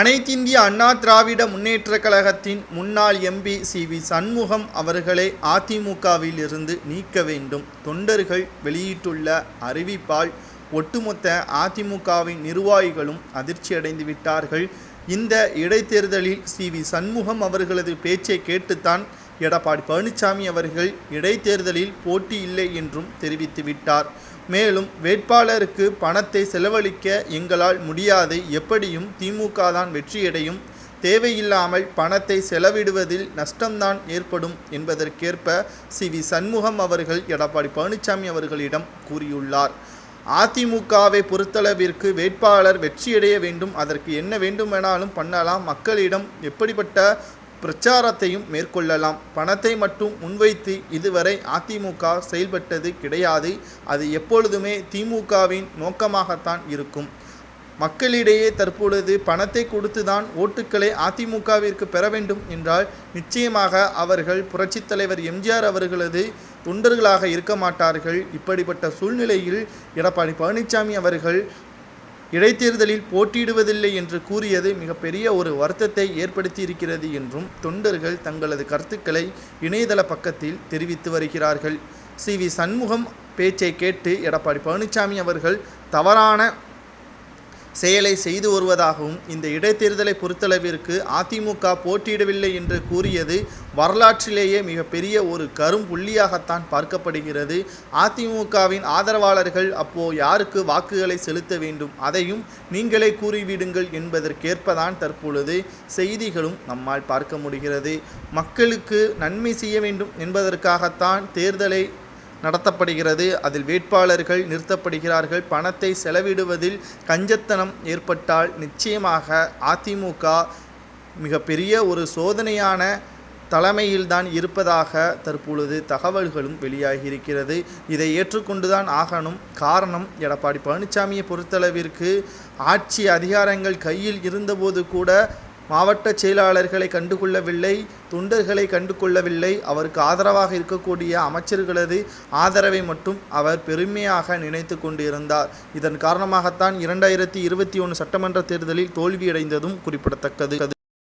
அனைத்திந்திய அண்ணா திராவிட முன்னேற்றக் கழகத்தின் முன்னாள் எம்பி சி.வி. சண்முகம் அவர்களை அதிமுகவில் இருந்து நீக்க வேண்டும். தொண்டர்கள் வெளியிட்டுள்ள அறிவிப்பால் ஒட்டுமொத்த அதிமுகவின் நிர்வாகிகளும் அதிர்ச்சியடைந்து விட்டார்கள். இந்த இடைத்தேர்தலில் சி.வி. சண்முகம் அவர்களது பேச்சை கேட்டுத்தான் எடப்பாடி பழனிசாமி அவர்கள் இடைத்தேர்தலில் போட்டி இல்லை என்றும் தெரிவித்துவிட்டார். மேலும் வேட்பாளருக்கு பணத்தை செலவழிக்க எங்களால் முடியாது, எப்படியும் திமுக தான் வெற்றியடையும், தேவையில்லாமல் பணத்தை செலவிடுவதில் நஷ்டம்தான் ஏற்படும் என்பதற்கேற்ப சி.வி. சண்முகம் அவர்கள் எடப்பாடி பழனிசாமி அவர்களிடம் கூறியுள்ளார். அதிமுகவை பொறுத்தளவிற்கு வேட்பாளர் வெற்றியடைய வேண்டும், அதற்கு என்ன வேண்டுமெனாலும் பண்ணலாம், மக்களிடம் எப்படிப்பட்ட பிரச்சாரத்தையும் மேற்கொள்ளலாம். பணத்தை மட்டும் முன்வைத்து இதுவரை அதிமுக செயல்பட்டது கிடையாது. அது எப்பொழுதுமே திமுகவின் நோக்கமாகத்தான் இருக்கும். மக்களிடையே தற்பொழுது பணத்தை கொடுத்துதான் ஓட்டுக்களை அதிமுகவிற்கு பெற வேண்டும் என்றால் நிச்சயமாக அவர்கள் புரட்சித் தலைவர் எம்ஜிஆர் அவர்களது தொண்டர்களாக இருக்க மாட்டார்கள். இப்படிப்பட்ட சூழ்நிலையில் எடப்பாடி பழனிசாமி அவர்கள் இடைத்தேர்தலில் போட்டியிடுவதில்லை என்று கூறியது மிகப்பெரிய ஒரு வருத்தத்தை ஏற்படுத்தியிருக்கிறது என்றும் தொண்டர்கள் தங்களது கருத்துக்களை இணையதள பக்கத்தில் தெரிவித்து வருகிறார்கள். சி.வி. சண்முகம் பேச்சை கேட்டு எடப்பாடி பழனிசாமி அவர்கள் தவறான செயலை செய்து வருவதாகவும், இந்த இடைத்தேர்தலை பொறுத்தளவிற்கு அதிமுக போட்டியிடவில்லை என்று கூறியது வரலாற்றிலேயே மிகப்பெரிய ஒரு கரும்புள்ளியாகத்தான் பார்க்கப்படுகிறது. அதிமுகவின் ஆதரவாளர்கள் அப்போ யாருக்கு வாக்குகளை செலுத்த வேண்டும், அதையும் நீங்களே கூறிவிடுங்கள் என்பதற்கேற்பதான் தற்பொழுது செய்திகளும் நம்மால் பார்க்க முடிகிறது. மக்களுக்கு நன்மை செய்ய வேண்டும் என்பதற்காகத்தான் தேர்தலை நடத்தப்படுகிறது. அதில் வேட்பாளர்கள் நிறுத்தப்படுகிறார்கள். பணத்தை செலவிடுவதில் கஞ்சத்தனம் ஏற்பட்டால் நிச்சயமாக அதிமுக மிகப்பெரிய ஒரு சோதனையான தலைமையில்தான் இருப்பதாக தற்பொழுது தகவல்களும் வெளியாகியிருக்கிறது. இதை ஏற்றுக்கொண்டுதான் ஆகணும். காரணம், எடப்பாடி பழனிசாமியை பொறுத்தளவிற்கு ஆட்சி அதிகாரங்கள் கையில் இருந்தபோது கூட மாவட்ட செயலாளர்களை கண்டுகொள்ளவில்லை, தொண்டர்களை கண்டுகொள்ளவில்லை. அவருக்கு ஆதரவாக இருக்கக்கூடிய அமைச்சர்களது ஆதரவை மட்டும் அவர் பெருமையாக நினைத்து கொண்டிருந்தார். இதன் காரணமாகத்தான் 2021 சட்டமன்ற தேர்தலில் தோல்வியடைந்ததும் குறிப்பிடத்தக்கது.